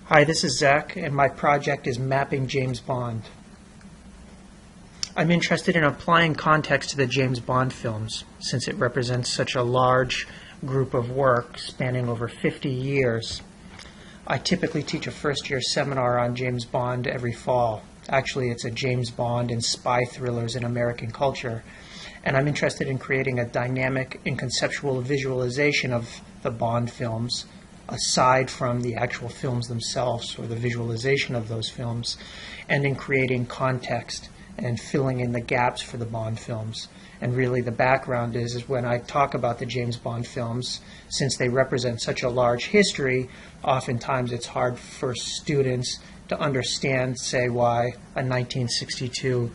Hi, this is Zach, and my project is mapping James Bond. I'm interested in applying context to the James Bond films, since it represents such a large group of work spanning over 50 years. I typically teach a first-year seminar on James Bond every fall. Actually, it's a James Bond and spy thrillers in American culture, and I'm interested in creating a dynamic and conceptual visualization of the Bond films, aside from the actual films themselves or the visualization of those films, and in creating context and filling in the gaps for the Bond films. And really the background is when I talk about the James Bond films, since they represent such a large history, oftentimes it's hard for students to understand, say, why a 1962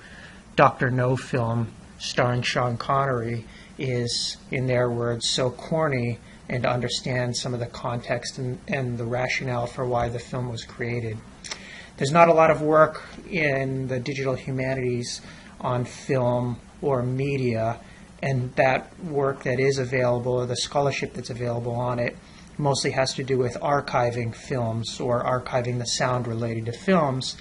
Dr. No film starring Sean Connery is, in their words, so corny, and to understand some of the context and the rationale for why the film was created. There's not a lot of work in the digital humanities on film or media, and that work that is available, or the scholarship that's available on it, mostly has to do with archiving films or archiving the sound related to films.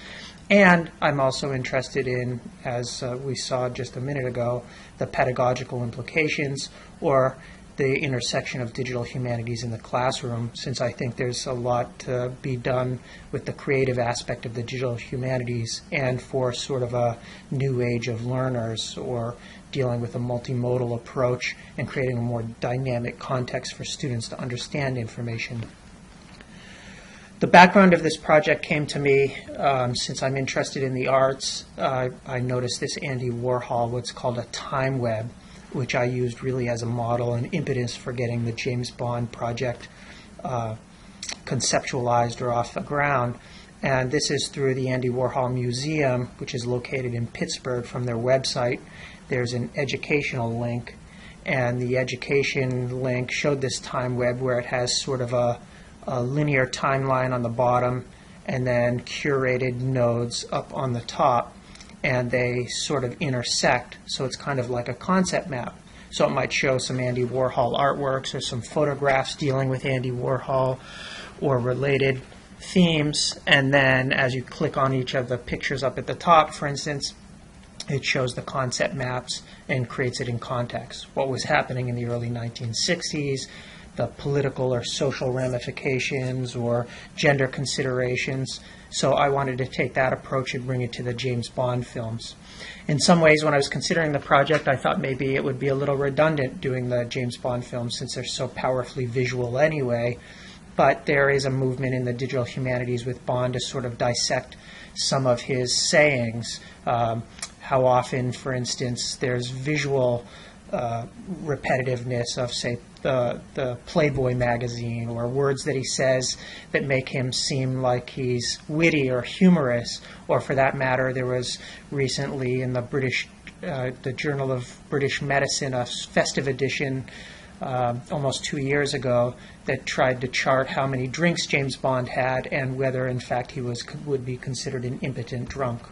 And I'm also interested in, as we saw just a minute ago, the pedagogical implications or the intersection of digital humanities in the classroom, since I think there's a lot to be done with the creative aspect of the digital humanities and for sort of a new age of learners, or dealing with a multimodal approach and creating a more dynamic context for students to understand information. The background of this project came to me since I'm interested in the arts. I noticed this Andy Warhol, what's called a time web, which I used really as a model and impetus for getting the James Bond project conceptualized or off the ground. And this is through the Andy Warhol Museum, which is located in Pittsburgh. From their website, there's an educational link, and the education link showed this time web where it has sort of a linear timeline on the bottom and then curated nodes up on the top, and they sort of intersect, so it's kind of like a concept map. So it might show some Andy Warhol artworks or some photographs dealing with Andy Warhol or related themes, and then as you click on each of the pictures up at the top, for instance, it shows the concept maps and creates it in context. What was happening in the early 1960s, the political or social ramifications or gender considerations. So I wanted to take that approach and bring it to the James Bond films. In some ways, when I was considering the project, I thought maybe it would be a little redundant doing the James Bond films since they're so powerfully visual anyway. But there is a movement in the digital humanities with Bond to sort of dissect some of his sayings. How often, for instance, there's visual repetitiveness of, say, the Playboy magazine, or words that he says that make him seem like he's witty or humorous. Or for that matter, there was recently in the Journal of British Medicine, a festive edition almost 2 years ago that tried to chart how many drinks James Bond had and whether in fact he would be considered an impotent drunk.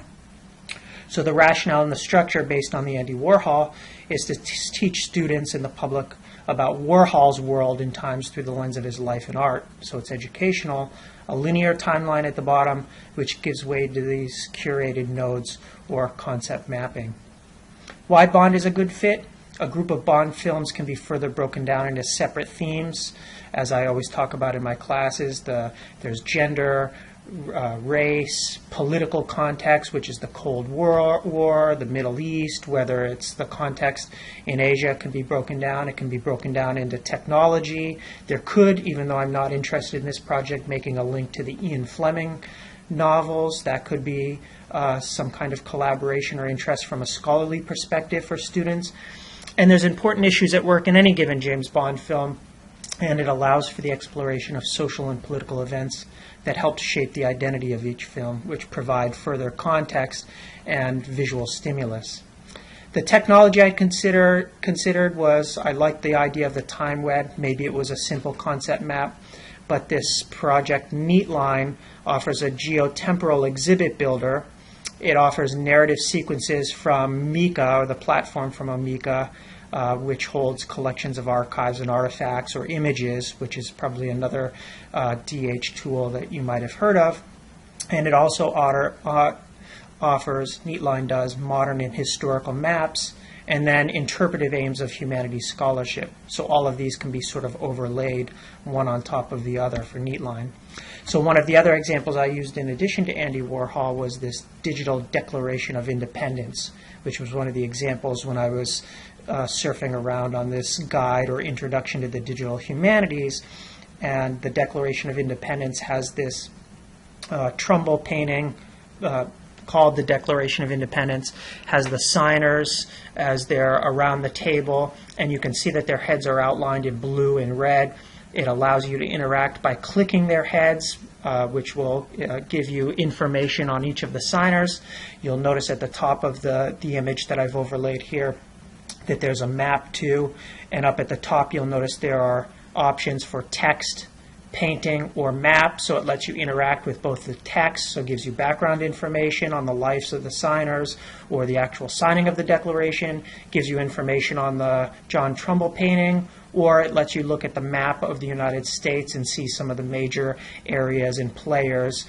So the rationale and the structure based on the Andy Warhol is to teach students and the public about Warhol's world in times through the lens of his life and art. So it's educational, a linear timeline at the bottom, which gives way to these curated nodes or concept mapping. Why Bond is a good fit? A group of Bond films can be further broken down into separate themes. As I always talk about in my classes, there's gender, race, political context, which is the Cold War, the Middle East, whether it's the context in Asia can be broken down. It can be broken down into technology. There could, even though I'm not interested in this project, making a link to the Ian Fleming novels, that could be some kind of collaboration or interest from a scholarly perspective for students. And there's important issues at work in any given James Bond film, and it allows for the exploration of social and political events that help shape the identity of each film, which provide further context and visual stimulus. The technology I considered was, I liked the idea of the time web. Maybe it was a simple concept map, but this project Neatline offers a geotemporal exhibit builder. It offers narrative sequences from Mica, or the platform from Amica, which holds collections of archives and artifacts, or images, which is probably another DH tool that you might have heard of. And it also offers, Neatline does, modern and historical maps, and then interpretive aims of humanities scholarship. So all of these can be sort of overlaid one on top of the other for Neatline. So one of the other examples I used in addition to Andy Warhol was this digital Declaration of Independence, which was one of the examples when I was surfing around on this guide or introduction to the digital humanities. And the Declaration of Independence has this Trumbull painting called the Declaration of Independence, has the signers as they're around the table, and you can see that their heads are outlined in blue and red. It allows you to interact by clicking their heads, which will give you information on each of the signers. You'll notice at the top of the image that I've overlaid here that there's a map too, and up at the top you'll notice there are options for text, painting, or map, so it lets you interact with both the text, so it gives you background information on the lives of the signers or the actual signing of the declaration, gives you information on the John Trumbull painting, or it lets you look at the map of the United States and see some of the major areas and players,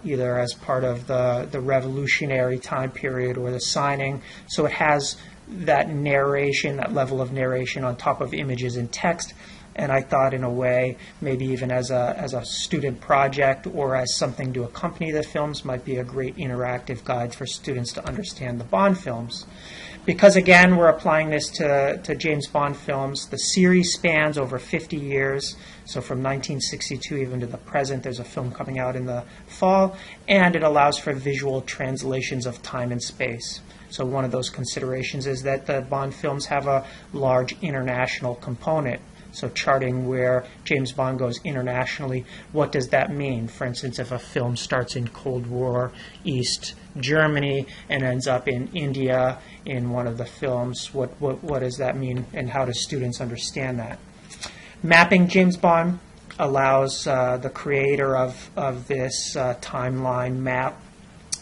either as part of the revolutionary time period or the signing. So it has that narration, that level of narration on top of images and text. And I thought, in a way, maybe even as a student project or as something to accompany the films, might be a great interactive guide for students to understand the Bond films. Because, again, we're applying this to James Bond films, the series spans over 50 years, so from 1962 even to the present. There's a film coming out in the fall, and it allows for visual translations of time and space. So one of those considerations is that the Bond films have a large international component. So charting where James Bond goes internationally, what does that mean? For instance, if a film starts in Cold War East Germany and ends up in India in one of the films, what does that mean, and how do students understand that? Mapping James Bond allows the creator of this timeline map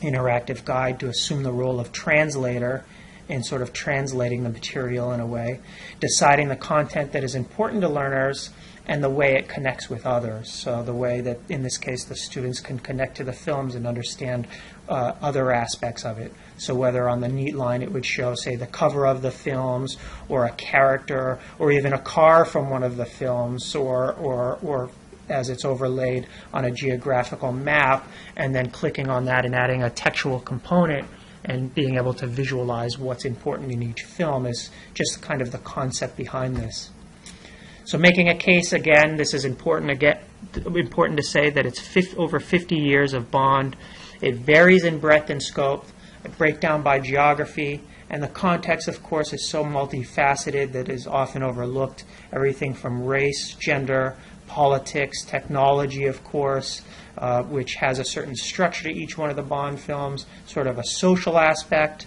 interactive guide to assume the role of translator in sort of translating the material in a way, deciding the content that is important to learners and the way it connects with others. So the way that, in this case, the students can connect to the films and understand other aspects of it. So whether on the Neatline it would show, say, the cover of the films, or a character, or even a car from one of the films, or as it's overlaid on a geographical map, and then clicking on that and adding a textual component and being able to visualize what's important in each film is just kind of the concept behind this. So making a case, again, this is important to say that it's over 50 years of Bond. It varies in breadth and scope, a breakdown by geography, and the context, of course, is so multifaceted that is often overlooked. Everything from race, gender, politics, technology, of course, which has a certain structure to each one of the Bond films, sort of a social aspect,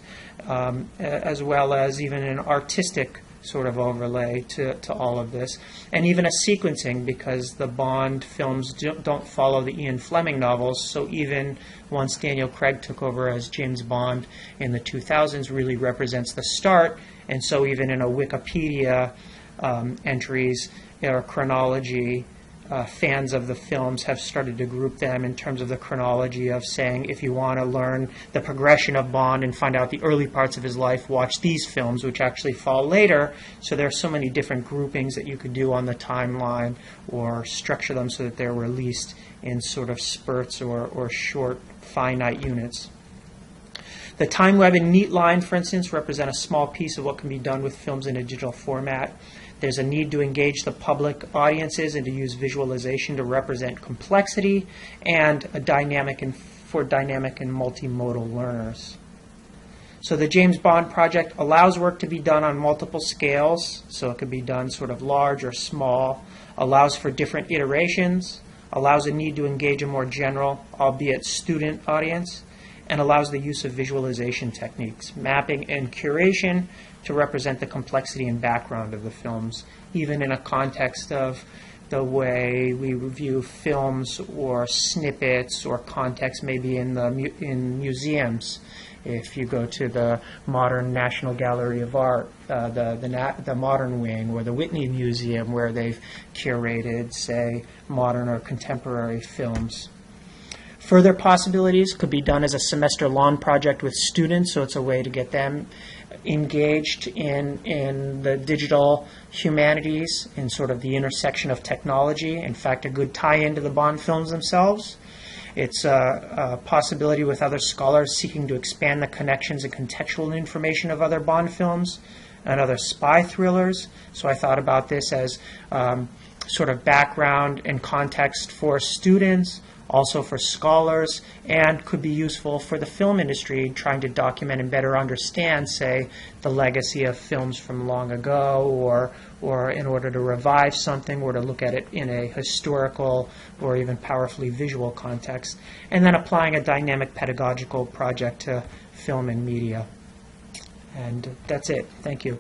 as well as even an artistic sort of overlay to all of this, and even a sequencing, because the Bond films don't follow the Ian Fleming novels, so even once Daniel Craig took over as James Bond in the 2000s really represents the start, and so even in a Wikipedia entries or chronology, fans of the films have started to group them in terms of the chronology of saying, if you want to learn the progression of Bond and find out the early parts of his life, watch these films, which actually fall later. So there are so many different groupings that you could do on the timeline, or structure them so that they're released in sort of spurts or short finite units. The TimeWeb and Neatline, for instance, represent a small piece of what can be done with films in a digital format. There's a need to engage the public audiences and to use visualization to represent complexity, and for dynamic and multimodal learners. So the James Bond project allows work to be done on multiple scales, so it can be done sort of large or small, allows for different iterations, allows a need to engage a more general, albeit student audience, and allows the use of visualization techniques, mapping and curation, to represent the complexity and background of the films, even in a context of the way we review films or snippets or context maybe in museums. If you go to the Modern National Gallery of Art, the Modern Wing, or the Whitney Museum, where they've curated, say, modern or contemporary films. Further possibilities could be done as a semester-long project with students, so it's a way to get them engaged in the digital humanities, in sort of the intersection of technology. In fact, a good tie-in to the Bond films themselves. It's a possibility with other scholars seeking to expand the connections and contextual information of other Bond films and other spy thrillers. So I thought about this as sort of background and context for students, also for scholars, and could be useful for the film industry trying to document and better understand, say, the legacy of films from long ago, or in order to revive something, or to look at it in a historical or even powerfully visual context, and then applying a dynamic pedagogical project to film and media. And that's it. Thank you.